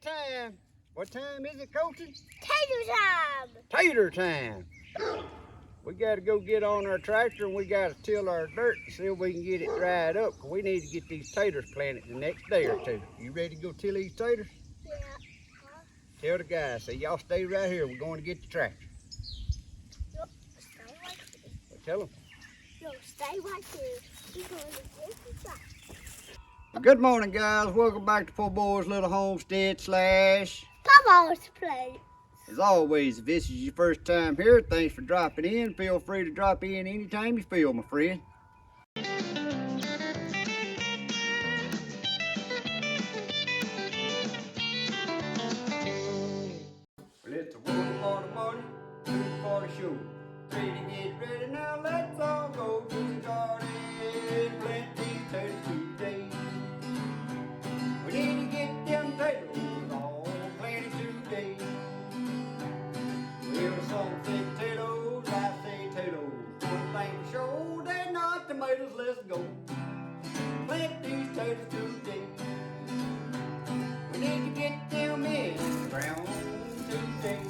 that time. What time is it, Colton? Tater time. Tater time. We got to go get on our tractor and we got to till our dirt and see if we can get it dried up. Cause we need to get these taters planted the next day or two. You ready to go till these taters? Yeah. Tell the guys, say y'all stay right here. We're going to get the tractor. Yep. Stay right here. Well, tell them. No, stay right here. We're going to get the tractor. Good morning, guys. Welcome back to Poorboys Little Homestead / Papaw's place. As always, if this is your first time here, thanks for dropping in. Feel free to drop in anytime you feel, my friend. Well, it's a one for the money, two for the show. Three to get ready now, let's all go to the garden. Plant these taters today. We need to get them taters all planted today. Well, some say potatoes, I say potatoes. One thing for sure, they're not tomatoes, let's go. Plant these taters today. We need to get them in the ground today.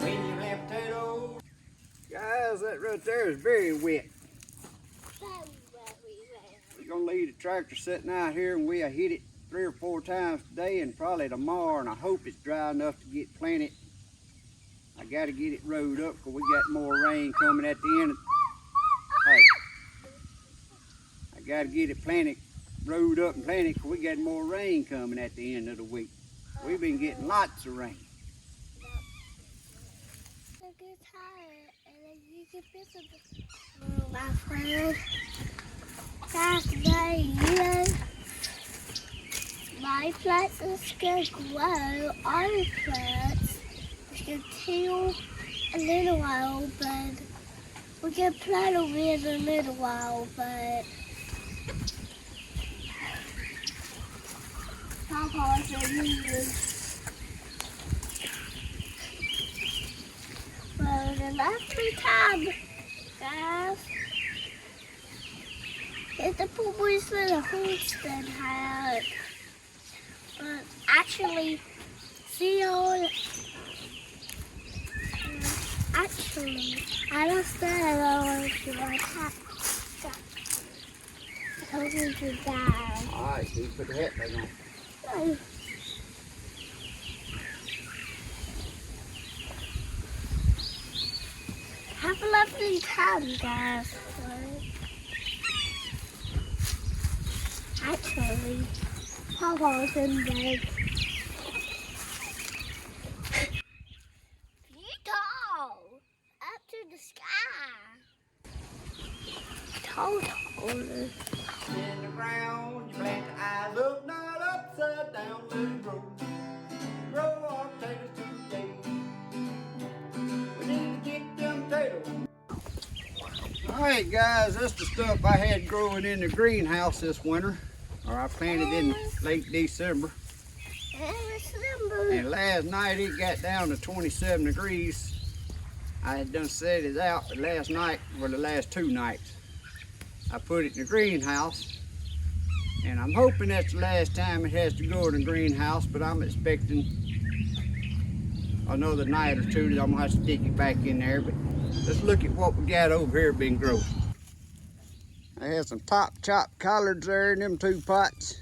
When you have potatoes, guys, that right there is very wet. We're gonna leave the tractor sitting out here and we'll hit it 3 or 4 times today and probably tomorrow, and I hope it's dry enough to get planted. I gotta get it rowed up because we got more rain coming at the end of I gotta get it planted, rowed up and planted because we got more rain coming at the end of the week. We've been getting lots of rain. My friend, last day, my plants is going to grow, our plants is going to till a little while, but we can plant over in a little while, but Papa's are moving. Well, the last time, guys, it's the Poorboys little Homestead hat. But actually, see all. Actually, I don't say I want to my hat. I told me to die. Alright, so you put the hat back on. No. Have a lovely time, guys. Actually, Papa's in bed. Beautiful! Up to the sky. Tall. In the ground, you plant the eyes up, not upside down, let it grow. Grow our potatoes today. We need to get them potatoes. Alright guys, that's the stuff I had growing in the greenhouse this winter. Or I planted in late December. And last night it got down to 27 degrees. I had done set it out, but last night, or the last 2 nights, I put it in the greenhouse. And I'm hoping that's the last time it has to go in the greenhouse, but I'm expecting another night or 2 that I'm gonna have to stick it back in there. But let's look at what we got over here been growing. I had some top chop collards there in them 2 pots.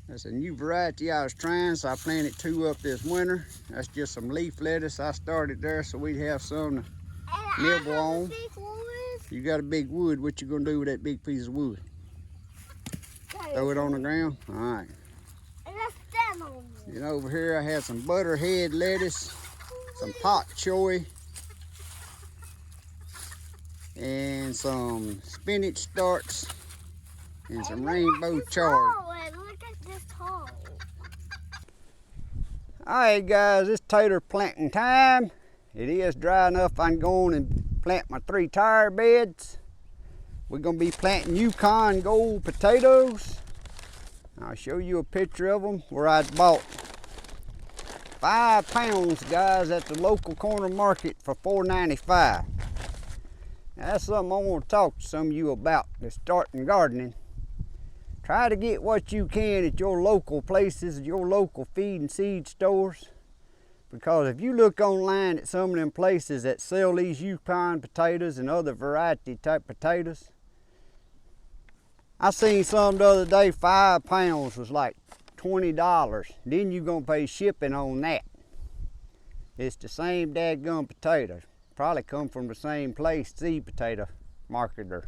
That's a new variety I was trying, so I planted 2 up this winter. That's just some leaf lettuce I started there so we'd have some to nibble on. You got a big wood, what you gonna do with that big piece of wood? Throw it on the ground? All right. And over here I had some butterhead lettuce, some pak choy, and some spinach starts, and some rainbow chard. Look at this hole. Alright guys, it's tater planting time. It is dry enough I can go on and plant my 3 tire beds. We're going to be planting Yukon Gold potatoes. I'll show you a picture of them where I bought 5 pounds, guys, at the local corner market for $4.95. Now, that's something I want to talk to some of you about that's starting gardening. Try to get what you can at your local places, your local feed and seed stores. Because if you look online at some of them places that sell these Yukon potatoes and other variety type potatoes, I seen some the other day, 5 pounds was like $20. Then you're gonna pay shipping on that. It's the same dadgum potato. Probably come from the same place, seed potato marketer.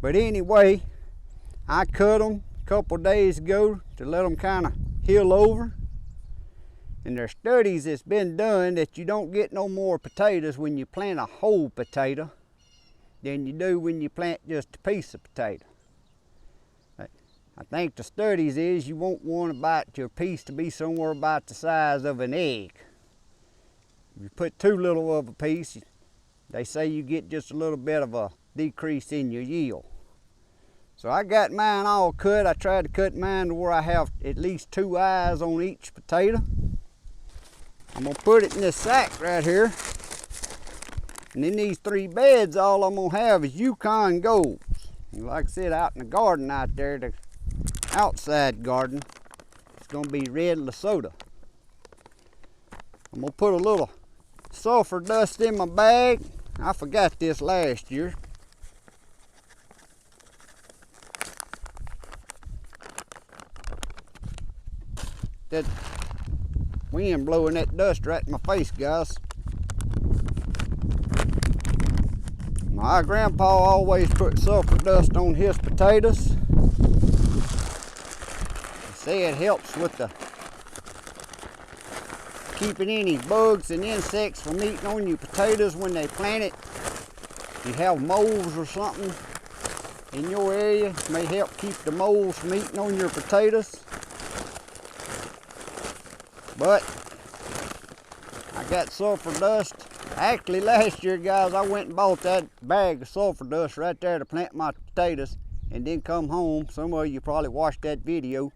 But anyway, I cut them a couple days ago to let them kind of heal over. And there's studies that's been done that you don't get no more potatoes when you plant a whole potato than you do when you plant just a piece of potato. I think the studies is you won't want about your piece to be somewhere about the size of an egg. If you put too little of a piece, they say you get just a little bit of a decrease in your yield. So I got mine all cut. I tried to cut mine to where I have at least 2 eyes on each potato. I'm gonna put it in this sack right here. And in these 3 beds, all I'm gonna have is Yukon Golds. And like I said, out in the garden out there, the outside garden, it's gonna be red Lesotho. I'm gonna put a little sulfur dust in my bag. I forgot this last year. That wind blowing that dust right in my face, guys. My grandpa always put sulfur dust on his potatoes. They say it helps with the keeping any bugs and insects from eating on your potatoes when they plant it. If you have moles or something in your area, it may help keep the moles from eating on your potatoes. But I got sulfur dust. Actually, last year, guys, I went and bought that bag of sulfur dust right there to plant my potatoes and then come home. Some of you probably watched that video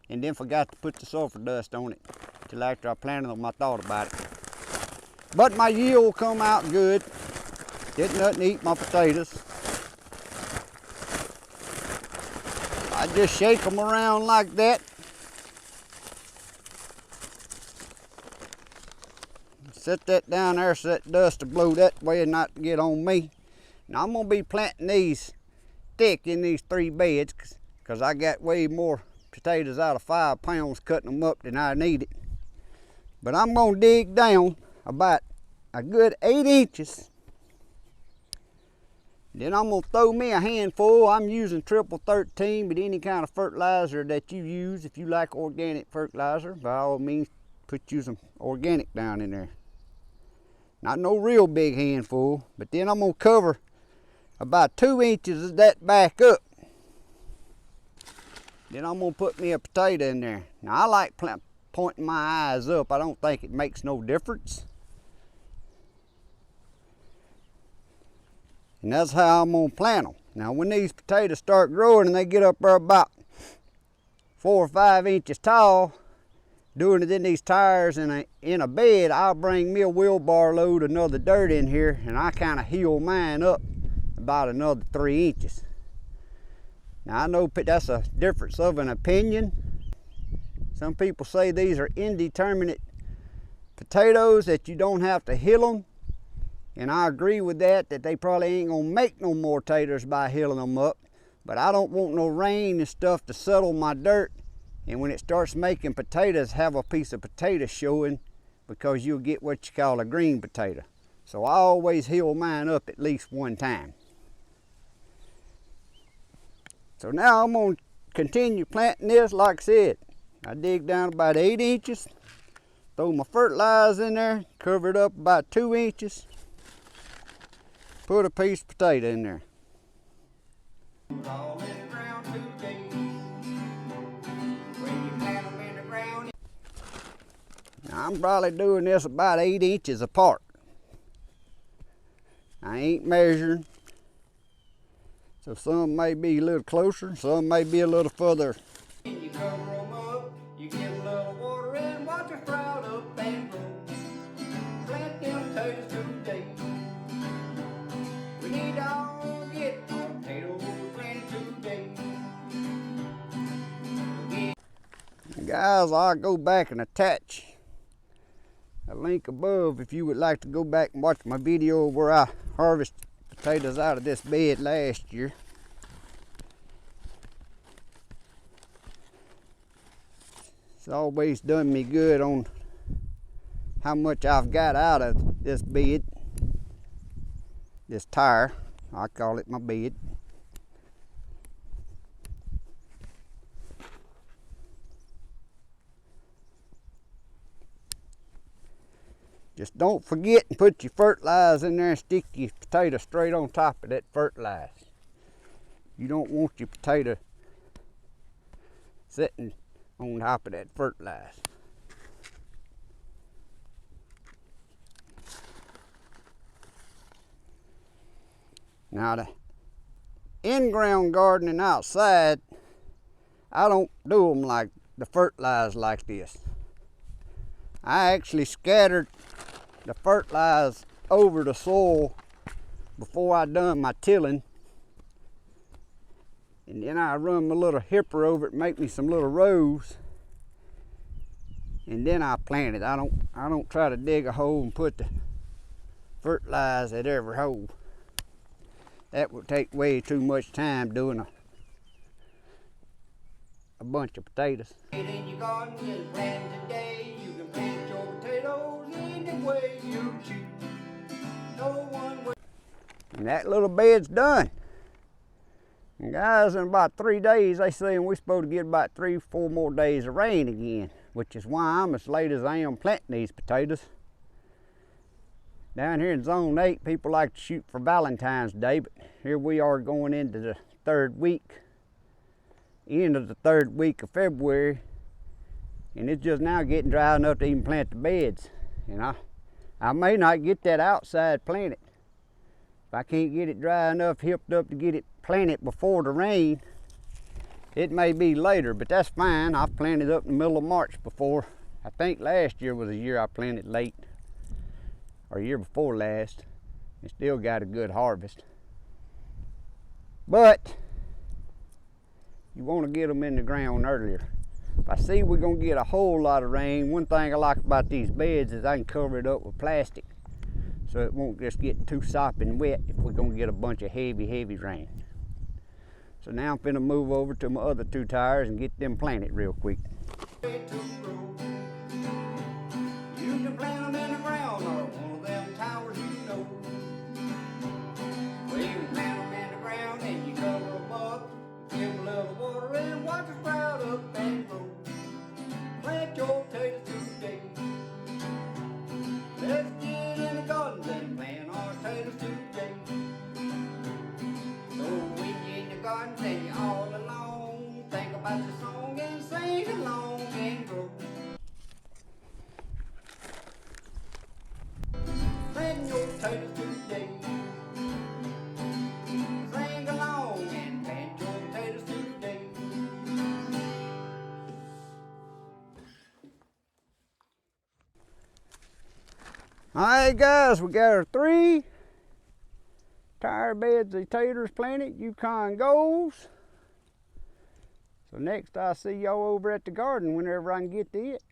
and then forgot to put the sulfur dust on it till after I planted them. I thought about it. But my yield will come out good. Didn't nothing eat my potatoes. I just shake them around like that. Set that down there so that dust to blow that way and not get on me. Now I'm gonna be planting these thick in these 3 beds because I got way more potatoes out of 5 pounds cutting them up than I needed. But I'm gonna dig down about a good 8 inches. Then I'm gonna throw me a handful. I'm using triple 13, but any kind of fertilizer that you use, if you like organic fertilizer, by all means, put you some organic down in there. Not no real big handful, but then I'm gonna cover about 2 inches of that back up. Then I'm gonna put me a potato in there. Now I like pointing my eyes up. I don't think it makes no difference. And that's how I'm gonna plant them. Now when these potatoes start growing and they get up there about 4 or 5 inches tall, doing it in these tires in a bed, I'll bring me a wheelbarrow load another dirt in here and I kind of heel mine up about another 3 inches. Now I know that's a difference of an opinion. Some people say these are indeterminate potatoes, that you don't have to hill them. And I agree with that they probably ain't gonna make no more taters by hilling them up. But I don't want no rain and stuff to settle my dirt. And when it starts making potatoes, have a piece of potato showing, because you'll get what you call a green potato. So I always hill mine up at least 1 time. So now I'm gonna continue planting this. Like I said, I dig down about 8 inches, throw my fertilizer in there, cover it up about 2 inches, put a piece of potato in there. Now I'm probably doing this about 8 inches apart. I ain't measuring. So some may be a little closer, some may be a little further. You cover them up, you give a little water and watch them sprout up and grow. Plant them potatoes today. We need to all get our potatoes planted today. Guys, I'll go back and attach a link above if you would like to go back and watch my video where I harvested potatoes out of this bed last year. It's always done me good on how much I've got out of this bed, this tire. I call it my bed. Just don't forget and put your fertilizer in there and stick your potato straight on top of that fertilizer. You don't want your potato sitting on top of that fertilizer. Now the in-ground gardening outside, I don't do them like the fertilizer like this. I actually scattered the fertilizer over the soil before I done my tilling, and then I run my little hipper over it, make me some little rows, and then I plant it. I don't try to dig a hole and put the fertilizer at every hole. That would take way too much time doing a bunch of potatoes. Get in your garden, just plant today. You can plant your potatoes any way you choose. No one way. And that little bed's done. And guys, in about 3 days, they saying we're supposed to get about 3 or 4 more days of rain again, which is why I'm as late as I am planting these potatoes. Down here in Zone 8, people like to shoot for Valentine's Day, but here we are going into the 3rd week, end of the 3rd week of February, and it's just now getting dry enough to even plant the beds. And I may not get that outside planted. If I can't get it dry enough, hipped up to get it planted before the rain, it may be later, but that's fine. I've planted up in the middle of March before. I think last year was the year I planted late, or year before last, and still got a good harvest. But you want to get them in the ground earlier. If I see we're going to get a whole lot of rain, one thing I like about these beds is I can cover it up with plastic so it won't just get too sopping wet if we're going to get a bunch of heavy rain. So now I'm finna move over to my other 2 tires and get them planted real quick. You can plant them in the ground or one of them towers, you know. Well, you can plant them in the ground and you cover them up, give them a little water and watch them sprout up and grow. Plant your potatoes today. Let's get in the gardens and plant our potatoes today. So when you're in the gardens and you're all alone, think about the song and sing along and grow. Plant your potatoes today. Sing along and plant your potatoes today. Alright guys, we got our 3 tire beds of taters planted, Yukon Golds. So next I'll see y'all over at the garden whenever I can get to it.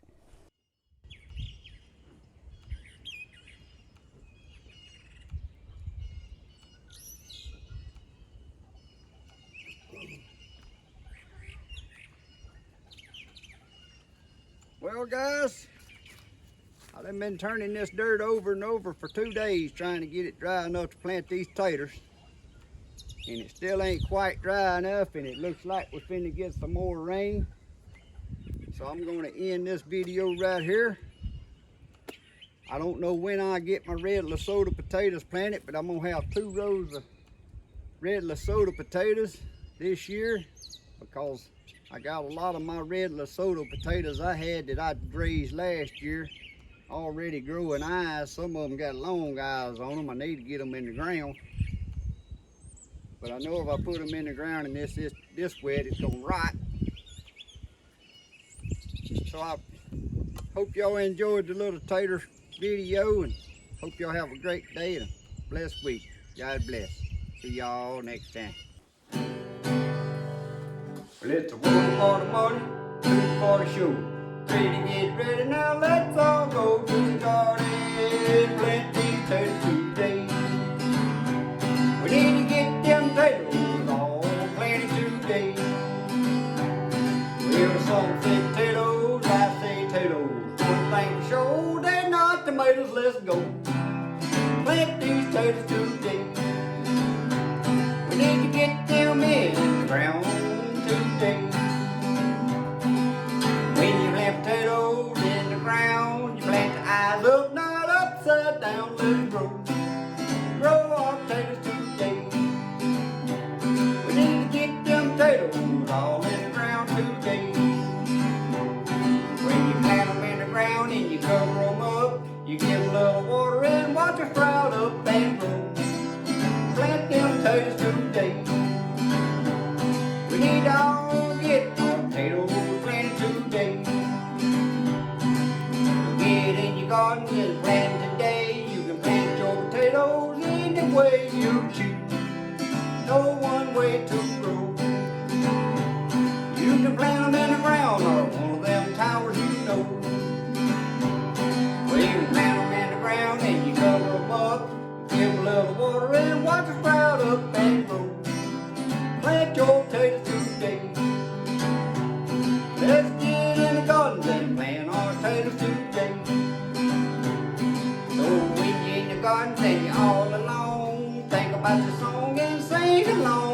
Well guys, I've been turning this dirt over and over for 2 days trying to get it dry enough to plant these taters. And it still ain't quite dry enough, and it looks like we're finna get some more rain. So I'm gonna end this video right here. I don't know when I get my red Lesotho potatoes planted, but I'm gonna have 2 rows of red Lesotho potatoes this year because I got a lot of my red Lesotho potatoes I had that I grazed last year already growing eyes. Some of them got long eyes on them. I need to get them in the ground. But I know if I put them in the ground and this wet, it's gonna rot. So I hope y'all enjoyed the little tater video, and hope y'all have a great day and a blessed week. God bless. See y'all next time. Well, it's a 1 for the money, 2 for the show. Pretty, get ready now, let's all go to the garden. Plant these taters today. We need to get them taters all planted today. Well, some say potatoes, I say potatoes. One thing for sure, they're not tomatoes, let's go. Plant these taters today. We need to get them in the ground today. When you plant potatoes in the ground, you plant the eyes up, not upside down, let it grow. Grow our potatoes today. We need to get them potatoes all in the ground today. When you plant them in the ground and you cover them up, you give them a little water and watch them sprout up and grow. Plant them potatoes today. We need to all get our potatoes planted today. Get in your garden and plant today. You can plant your potatoes any way you choose. No one way to grow. You can plant them in the ground or one of them towers you know. Well, you can plant them in the ground and you cover them up. Give them a little water and watch them sprout up and grow. Plant your potatoes today. Let's get in the gardens and plant our potatoes today. So when you're in the gardens and you're all alone, think about the song and sing along.